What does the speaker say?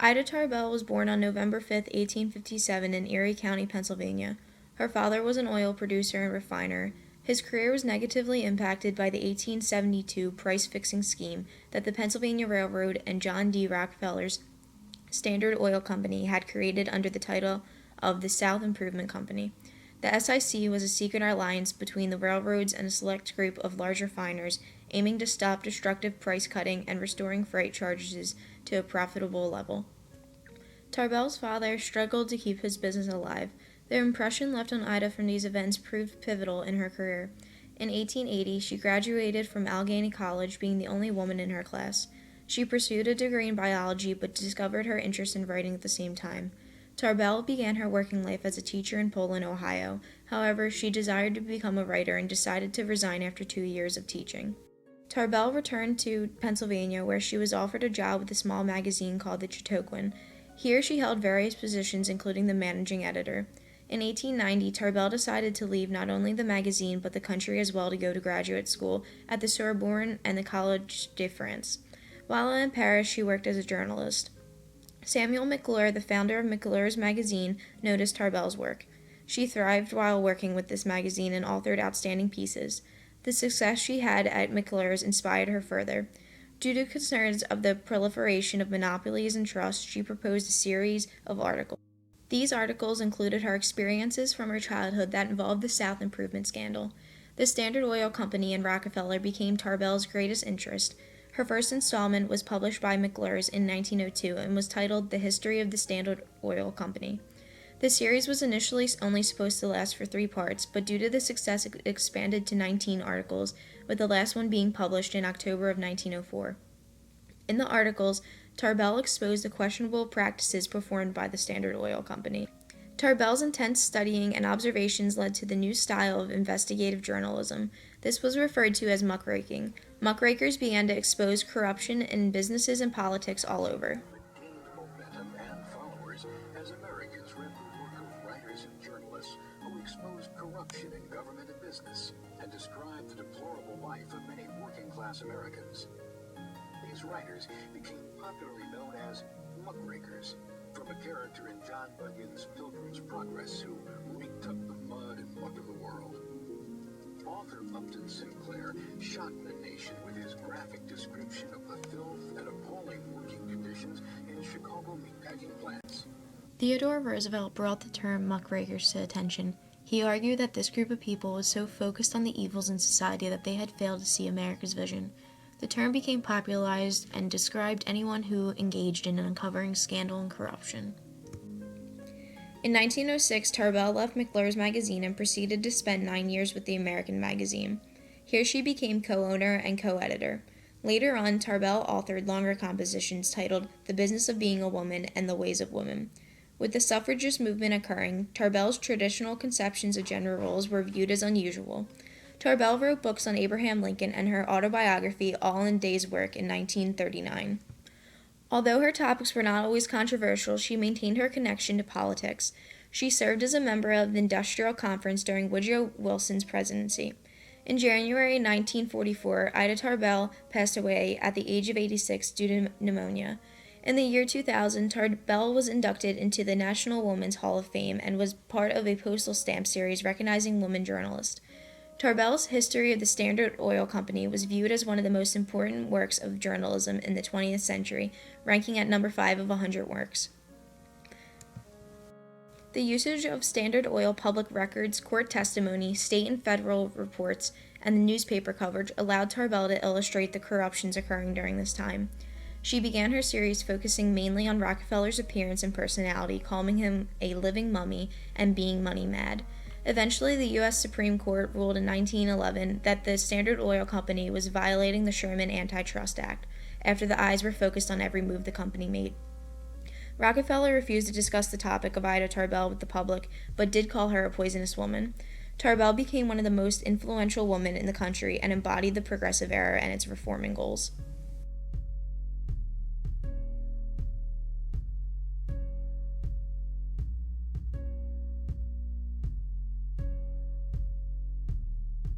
Ida Tarbell was born on November 5, 1857 in Erie County, Pennsylvania. Her father was an oil producer and refiner. His career was negatively impacted by the 1872 price-fixing scheme that the Pennsylvania Railroad and John D. Rockefeller's Standard Oil Company had created under the title of the South Improvement Company. The SIC was a secret alliance between the railroads and a select group of large refiners aiming to stop destructive price cutting and restoring freight charges to a profitable level. Tarbell's father struggled to keep his business alive. The impression left on Ida from these events proved pivotal in her career. In 1880, she graduated from Allegheny College, being the only woman in her class. She pursued a degree in biology but discovered her interest in writing at the same time. Tarbell began her working life as a teacher in Poland, Ohio. However, she desired to become a writer and decided to resign after 2 years of teaching. Tarbell returned to Pennsylvania, where she was offered a job with a small magazine called the Chautauquan. Here she held various positions, including the managing editor. In 1890, Tarbell decided to leave not only the magazine but the country as well to go to graduate school at the Sorbonne and the Collège de France. While in Paris, she worked as a journalist. Samuel McClure, the founder of McClure's magazine, noticed Tarbell's work. She thrived while working with this magazine and authored outstanding pieces. The success she had at McClure's inspired her further. Due to concerns of the proliferation of monopolies and trusts, she proposed a series of articles. These articles included her experiences from her childhood that involved the South Improvement scandal. The Standard Oil Company and Rockefeller became Tarbell's greatest interest. Her first installment was published by McClure's in 1902 and was titled The History of the Standard Oil Company. The series was initially only supposed to last for 3 parts, but due to the success it expanded to 19 articles, with the last one being published in October of 1904. In the articles, Tarbell exposed the questionable practices performed by the Standard Oil Company. Tarbell's intense studying and observations led to the new style of investigative journalism. This was referred to as muckraking. Muckrakers began to expose corruption in businesses and politics all over. Gained momentum and followers as Americans read the work of writers and journalists who exposed corruption in government and business and described the deplorable life of many working-class Americans. These writers became popularly known as muckrakers, from a character in John Bunyan's Pilgrim's Progress who raked up the mud and muck of the world. Author Upton Sinclair shocked the nation with his graphic description of the filth and appalling working conditions in Chicago meatpacking plants. Theodore Roosevelt brought the term muckrakers to attention. He argued that this group of people was so focused on the evils in society that they had failed to see America's vision. The term became popularized and described anyone who engaged in uncovering scandal and corruption. In 1906, Tarbell left McClure's magazine and proceeded to spend 9 years with the American magazine. Here she became co-owner and co-editor. Later on, Tarbell authored longer compositions titled The Business of Being a Woman and The Ways of Women. With the suffragist movement occurring, Tarbell's traditional conceptions of gender roles were viewed as unusual. Tarbell wrote books on Abraham Lincoln and her autobiography All in Day's Work in 1939. Although her topics were not always controversial, she maintained her connection to politics. She served as a member of the Industrial Conference during Woodrow Wilson's presidency. In January 1944, Ida Tarbell passed away at the age of 86 due to pneumonia. In the year 2000, Tarbell was inducted into the National Women's Hall of Fame and was part of a postal stamp series recognizing women journalists. Tarbell's History of the Standard Oil Company was viewed as one of the most important works of journalism in the 20th century, ranking at number 5 of 100 works. The usage of Standard Oil public records, court testimony, state and federal reports, and the newspaper coverage allowed Tarbell to illustrate the corruptions occurring during this time. She began her series focusing mainly on Rockefeller's appearance and personality, calling him a living mummy and being money mad. Eventually, the U.S. Supreme Court ruled in 1911 that the Standard Oil Company was violating the Sherman Antitrust Act, after the eyes were focused on every move the company made. Rockefeller refused to discuss the topic of Ida Tarbell with the public, but did call her a poisonous woman. Tarbell became one of the most influential women in the country and embodied the progressive era and its reforming goals.